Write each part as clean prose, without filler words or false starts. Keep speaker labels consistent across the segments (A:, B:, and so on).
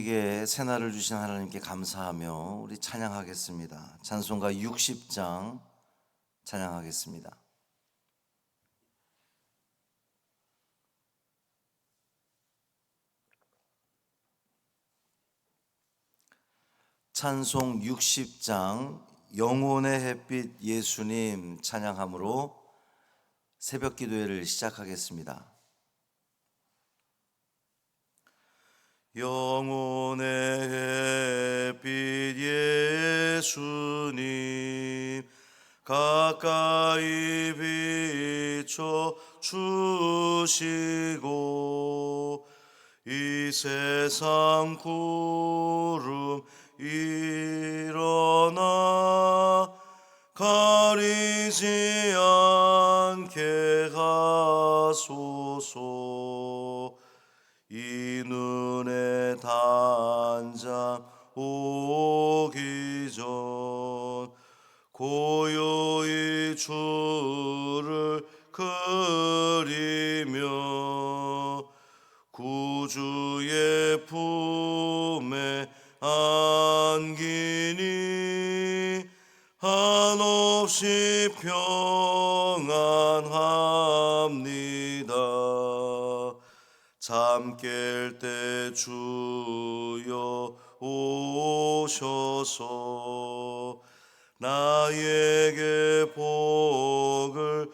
A: 우리에게 새날을 주신 하나님께 감사하며 우리 찬양하겠습니다. 찬송가 60장 찬양하겠습니다. 찬송 60장 영혼의 햇빛 예수님 찬양함으로 새벽 기도회를 시작하겠습니다. 영혼의 햇빛 예수님 가까이 비춰 주시고 이 세상 구름 일어나 가리지 않게 하소서. 이 눈의 단장 오기 전 고요히 주를 그리며 구주의 품에 안기니 한없이 평안합니다. 잠 깰 때 주여 오셔서 나에게 복을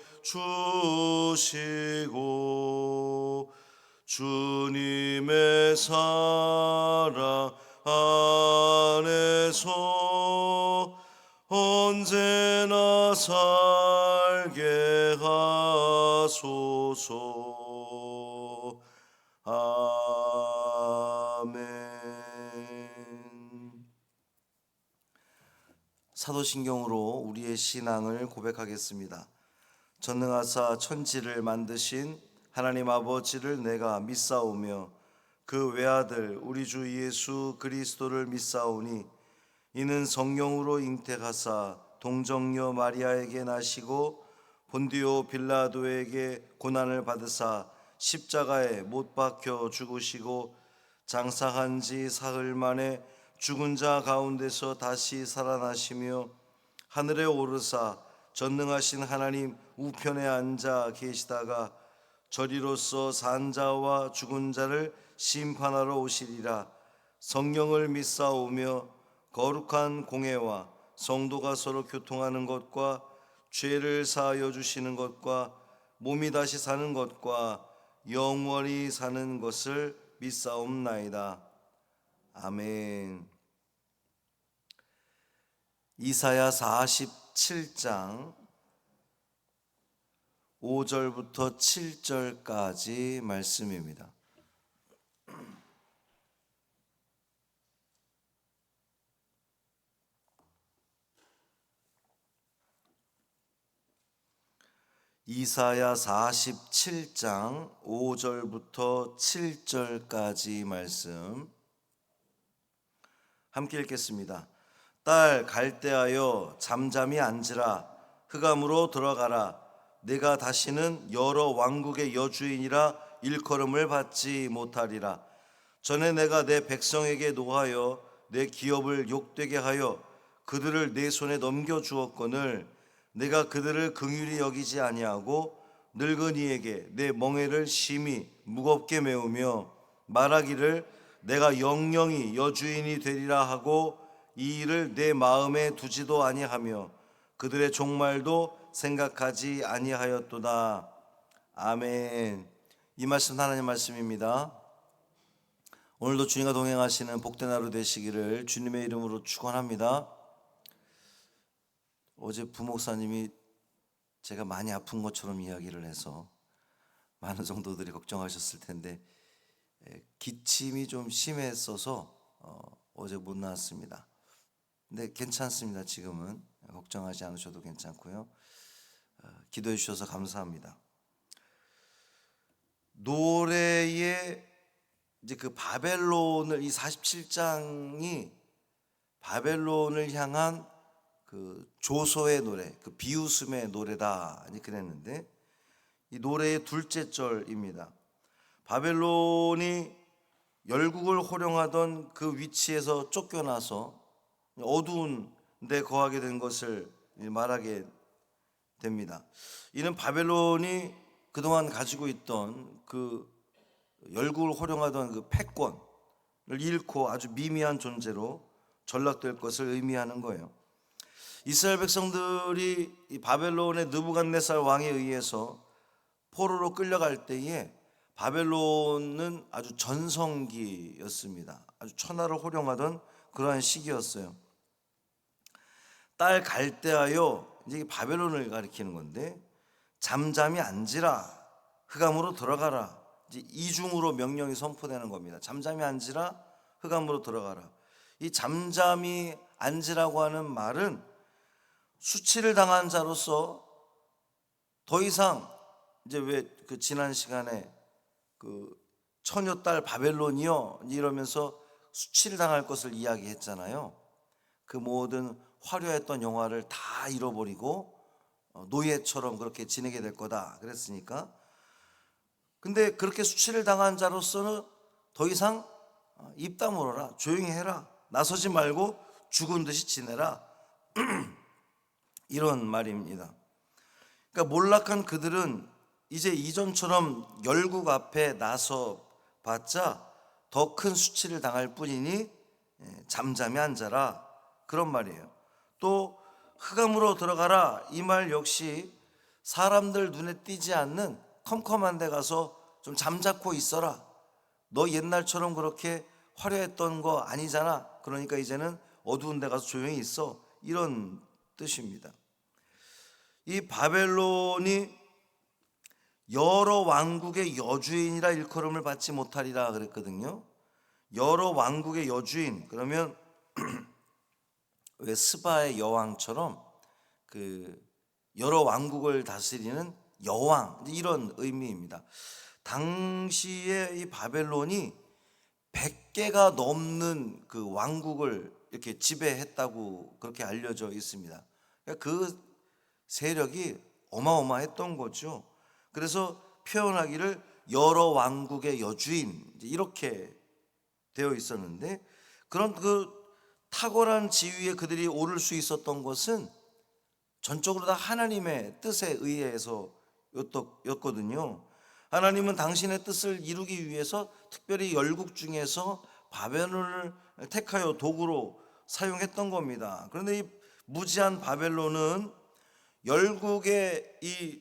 A: 주시고 주님의 사랑 안에서 언제나 살게 하소서. 아멘. 사도신경으로 우리의 신앙을 고백하겠습니다. 전능하사 천지를 만드신 하나님 아버지를 내가 믿사오며 그 외아들 우리 주 예수 그리스도를 믿사오니 이는 성령으로 잉태하사 동정녀 마리아에게 나시고 본디오 빌라도에게 고난을 받으사 십자가에 못 박혀 죽으시고 장사한 지 사흘 만에 죽은 자 가운데서 다시 살아나시며 하늘에 오르사 전능하신 하나님 우편에 앉아 계시다가 저리로서 산 자와 죽은 자를 심판하러 오시리라. 성령을 믿사오며 거룩한 공회와 성도가 서로 교통하는 것과 죄를 사하여 주시는 것과 몸이 다시 사는 것과 영원히 사는 것을 믿사옵나이다. 아멘. 이사야 47장 5절부터 7절까지 말씀입니다. 이사야 47장 5절부터 7절까지 말씀 함께 읽겠습니다. 딸 갈대하여 잠잠히 앉으라. 흑암으로 들어가라. 내가 다시는 여러 왕국의 여주인이라 일컬음을 받지 못하리라. 전에 내가 내 백성에게 노하여 내 기업을 욕되게 하여 그들을 내 손에 넘겨주었거늘 내가 그들을 긍휼히 여기지 아니하고 늙은이에게 내 멍에를 심히 무겁게 메우며 말하기를 내가 영영이 여주인이 되리라 하고 이 일을 내 마음에 두지도 아니하며 그들의 종말도 생각하지 아니하였도다. 아멘. 이 말씀 하나님 말씀입니다. 오늘도 주님과 동행하시는 복된 하루 되시기를 주님의 이름으로 축원합니다. 어제 부목사님이 제가 많이 아픈 것처럼 이야기를 해서 많은 성도들이 걱정하셨을 텐데 기침이 좀 심했어서 어제 못 나왔습니다. 근데 괜찮습니다. 지금은 걱정하지 않으셔도 괜찮고요. 기도해 주셔서 감사합니다. 노래의 이제 그 바벨론을 이 47장이 바벨론을 향한 그 조소의 노래, 그 비웃음의 노래다 그랬는데 이 노래의 둘째 절입니다. 바벨론이 열국을 호령하던 그 위치에서 쫓겨나서 어두운 데 거하게 된 것을 말하게 됩니다. 이는 바벨론이 그동안 가지고 있던 그 열국을 호령하던 그 패권을 잃고 아주 미미한 존재로 전락될 것을 의미하는 거예요. 이스라엘 백성들이 이 바벨론의 느부갓네살 왕에 의해서 포로로 끌려갈 때에 바벨론은 아주 전성기였습니다. 아주 천하를 호령하던 그러한 시기였어요. 딸 갈대하여, 이제 바벨론을 가리키는 건데, 잠잠히 앉으라, 흑암으로 들어가라. 이제 이중으로 명령이 선포되는 겁니다. 잠잠히 앉으라, 흑암으로 들어가라. 이 잠잠히 앉으라고 하는 말은 수치를 당한 자로서 더 이상, 이제 왜 그 지난 시간에 그 처녀딸 바벨론이요 이러면서 수치를 당할 것을 이야기했잖아요. 그 모든 화려했던 영화를 다 잃어버리고 노예처럼 그렇게 지내게 될 거다 그랬으니까. 근데 그렇게 수치를 당한 자로서는 더 이상 입 다물어라, 조용히 해라, 나서지 말고 죽은 듯이 지내라, 이런 말입니다. 그러니까 몰락한 그들은 이제 이전처럼 열국 앞에 나서 봤자 더 큰 수치를 당할 뿐이니 잠잠히 앉아라, 그런 말이에요. 또 흑암으로 들어가라, 이 말 역시 사람들 눈에 띄지 않는 컴컴한 데 가서 좀 잠자코 있어라. 너 옛날처럼 그렇게 화려했던 거 아니잖아. 그러니까 이제는 어두운 데 가서 조용히 있어, 이런 뜻입니다. 이 바벨론이 여러 왕국의 여주인이라 일컬음을 받지 못하리라 그랬거든요. 여러 왕국의 여주인, 그러면 왜 스바의 여왕처럼 그 여러 왕국을 다스리는 여왕, 이런 의미입니다. 당시에 이 바벨론이 100개가 넘는 그 왕국을 이렇게 지배했다고 그렇게 알려져 있습니다. 그러니까 그 세력이 어마어마했던 거죠. 그래서 표현하기를 여러 왕국의 여주인, 이렇게 되어 있었는데, 그런 그 탁월한 지위에 그들이 오를 수 있었던 것은 전적으로 다 하나님의 뜻에 의해서였거든요. 하나님은 당신의 뜻을 이루기 위해서 특별히 열국 중에서 바벨론을 택하여 도구로 사용했던 겁니다. 그런데 이 무지한 바벨론은 열국의 이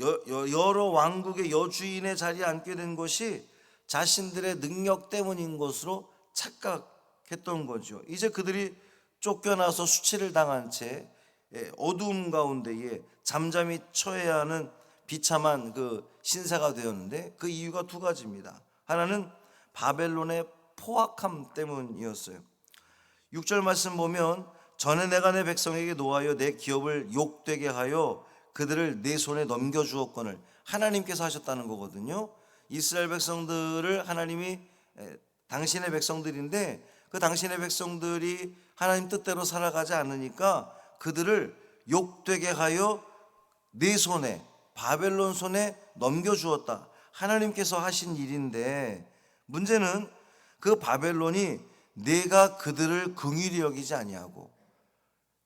A: 여러 왕국의 여주인의 자리에 앉게 된 것이 자신들의 능력 때문인 것으로 착각했던 거죠. 이제 그들이 쫓겨나서 수치를 당한 채 어두움 가운데에 잠잠히 처해야 하는 비참한 그 신세가 되었는데, 그 이유가 두 가지입니다. 하나는 바벨론의 포악함 때문이었어요. 6절 말씀 보면, 전에 내가 내 백성에게 노하여 내 기업을 욕되게 하여 그들을 내 손에 넘겨주었거늘, 하나님께서 하셨다는 거거든요. 이스라엘 백성들을 하나님이 당신의 백성들인데, 그 당신의 백성들이 하나님 뜻대로 살아가지 않으니까 그들을 욕되게 하여 내 손에, 바벨론 손에 넘겨주었다. 하나님께서 하신 일인데, 문제는 그 바벨론이 내가 그들을 긍휼히 여기지 아니하고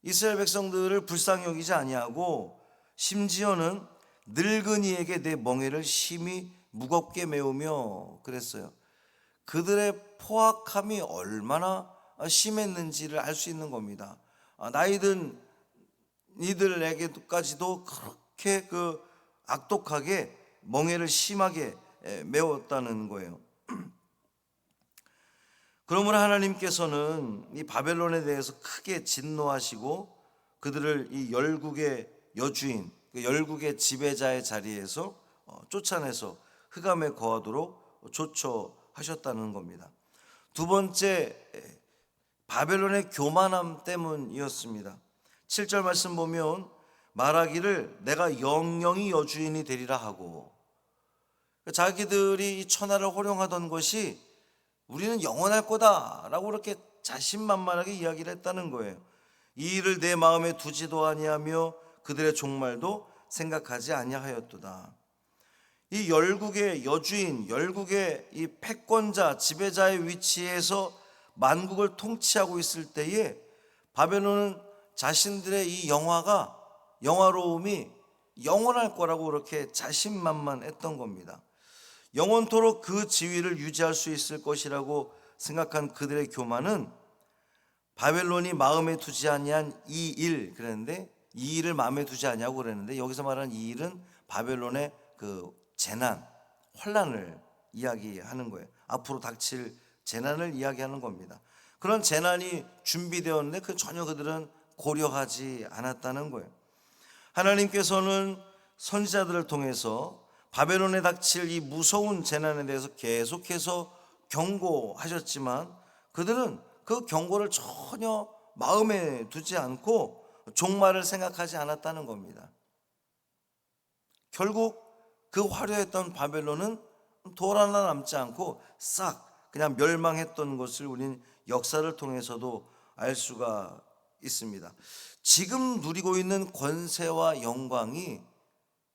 A: 이스라엘 백성들을 불쌍히 여기지 아니하고 심지어는 늙은이에게 내 멍에를 심히 무겁게 메우며 그랬어요. 그들의 포악함이 얼마나 심했는지를 알 수 있는 겁니다. 나이든 이들에게까지도 그렇게 그 악독하게 멍에를 심하게 메웠다는 거예요. 그러므로 하나님께서는 이 바벨론에 대해서 크게 진노하시고 그들을 이 열국의 여주인, 열국의 지배자의 자리에서 쫓아내서 흑암에 거하도록 조처하셨다는 겁니다. 두 번째, 바벨론의 교만함 때문이었습니다. 7절 말씀 보면, 말하기를 내가 영영이 여주인이 되리라 하고, 자기들이 이 천하를 호령하던 것이 우리는 영원할 거다라고 그렇게 자신만만하게 이야기를 했다는 거예요. 이 일을 내 마음에 두지도 아니하며 그들의 종말도 생각하지 아니하였도다. 이 열국의 여주인, 열국의 이 패권자, 지배자의 위치에서 만국을 통치하고 있을 때에 바벨론은 자신들의 이 영화로움이 영원할 거라고 그렇게 자신만만했던 겁니다. 영원토록 그 지위를 유지할 수 있을 것이라고 생각한 그들의 교만은 바벨론이 마음에 두지 아니한 이 일 그랬는데, 이 일을 마음에 두지 아니하고 그랬는데, 여기서 말하는 이 일은 바벨론의 그 재난, 환란을 이야기하는 거예요. 앞으로 닥칠 재난을 이야기하는 겁니다. 그런 재난이 준비되었는데 전혀 그들은 고려하지 않았다는 거예요. 하나님께서는 선지자들을 통해서 바벨론에 닥칠 이 무서운 재난에 대해서 계속해서 경고하셨지만 그들은 그 경고를 전혀 마음에 두지 않고 종말을 생각하지 않았다는 겁니다. 결국 그 화려했던 바벨론은 돌 하나 남지 않고 싹 그냥 멸망했던 것을 우리는 역사를 통해서도 알 수가 있습니다. 지금 누리고 있는 권세와 영광이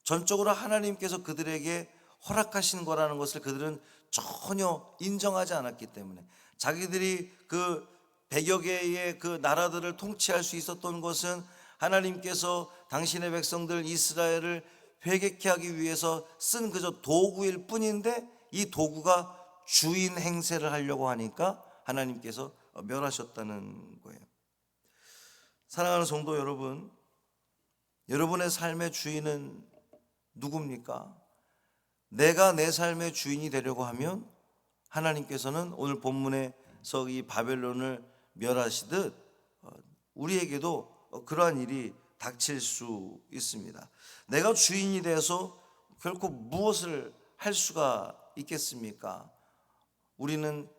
A: 전적으로 하나님께서 그들에게 허락하신 거라는 것을 그들은 전혀 인정하지 않았기 때문에, 자기들이 그 100여 개의 그 나라들을 통치할 수 있었던 것은 하나님께서 당신의 백성들 이스라엘을 회개케 하기 위해서 쓴 그저 도구일 뿐인데, 이 도구가 주인 행세를 하려고 하니까 하나님께서 멸하셨다는 거예요. 사랑하는 성도 여러분, 여러분의 삶의 주인은 누굽니까? 내가 내 삶의 주인이 되려고 하면 하나님께서는 오늘 본문에서 이 바벨론을 멸하시듯 우리에게도 그러한 일이 닥칠 수 있습니다. 내가 주인이 돼서 결코 무엇을 할 수가 있겠습니까? 우리는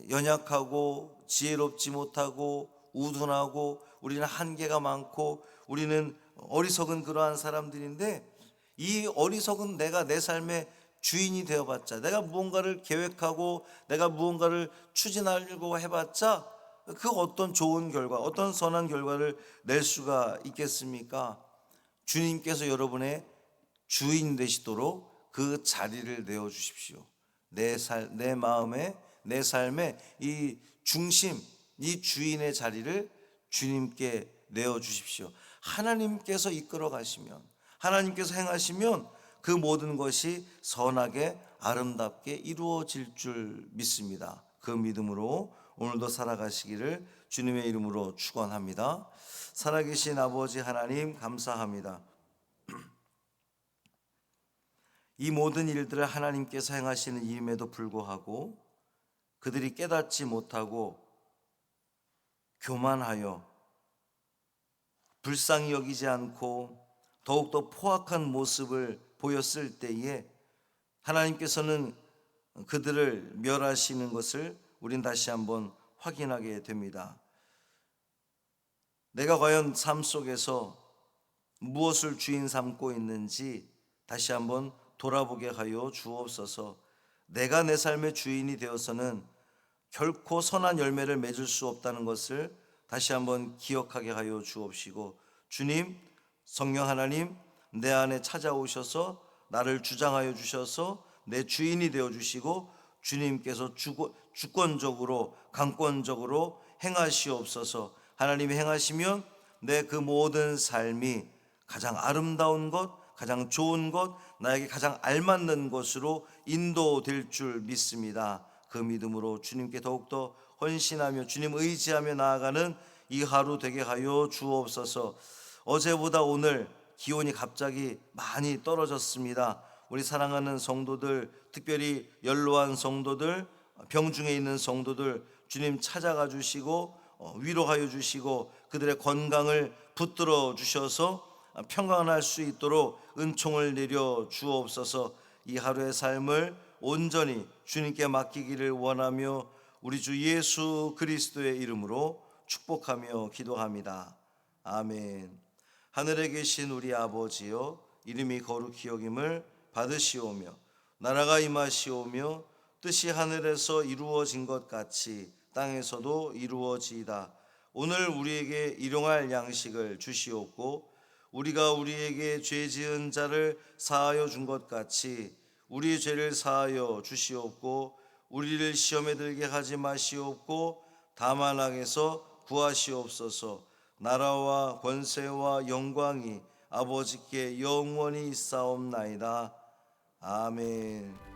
A: 연약하고 지혜롭지 못하고 우둔하고 우리는 한계가 많고 우리는 어리석은 그러한 사람들인데, 이 어리석은 내가 내 삶의 주인이 되어봤자, 내가 무언가를 계획하고 내가 무언가를 추진하려고 해봤자 그 어떤 좋은 결과, 어떤 선한 결과를 낼 수가 있겠습니까? 주님께서 여러분의 주인 되시도록 그 자리를 내어주십시오. 내 마음에, 내 삶의 이 중심, 이 주인의 자리를 주님께 내어주십시오. 하나님께서 이끌어 가시면, 하나님께서 행하시면 그 모든 것이 선하게 아름답게 이루어질 줄 믿습니다. 그 믿음으로 오늘도 살아가시기를 주님의 이름으로 축원합니다. 살아계신 아버지 하나님, 감사합니다. 이 모든 일들을 하나님께서 행하시는 임에도 불구하고 그들이 깨닫지 못하고 교만하여 불쌍히 여기지 않고 더욱더 포악한 모습을 보였을 때에 하나님께서는 그들을 멸하시는 것을 우린 다시 한번 확인하게 됩니다. 내가 과연 삶 속에서 무엇을 주인 삼고 있는지 다시 한번 돌아보게 하여 주옵소서. 내가 내 삶의 주인이 되어서는 결코 선한 열매를 맺을 수 없다는 것을 다시 한번 기억하게 하여 주옵시고, 주님, 성령 하나님, 내 안에 찾아오셔서 나를 주장하여 주셔서 내 주인이 되어 주시고 주님께서 주권적으로 강권적으로 행하시옵소서. 하나님이 행하시면 내 그 모든 삶이 가장 아름다운 것, 가장 좋은 것, 나에게 가장 알맞는 것으로 인도될 줄 믿습니다. 그 믿음으로 주님께 더욱더 헌신하며 주님 의지하며 나아가는 이 하루 되게 하여 주옵소서. 어제보다 오늘 기온이 갑자기 많이 떨어졌습니다. 우리 사랑하는 성도들, 특별히 연로한 성도들, 병중에 있는 성도들 주님 찾아가 주시고 위로하여 주시고 그들의 건강을 붙들어 주셔서 평안할 수 있도록 은총을 내려 주옵소서. 이 하루의 삶을 온전히 주님께 맡기기를 원하며 우리 주 예수 그리스도의 이름으로 축복하며 기도합니다. 아멘. 하늘에 계신 우리 아버지여, 이름이 거룩히 여김을 받으시오며 나라가 임하시오며 뜻이 하늘에서 이루어진 것 같이 땅에서도 이루어지이다. 오늘 우리에게 일용할 양식을 주시옵고 우리가 우리에게 죄 지은 자를 사하여 준 것 같이 우리 죄를 사하여 주시옵고 우리를 시험에 들게 하지 마시옵고 다만 악에서 구하시옵소서. 나라와 권세와 영광이 아버지께 영원히 있사옵나이다. 아멘.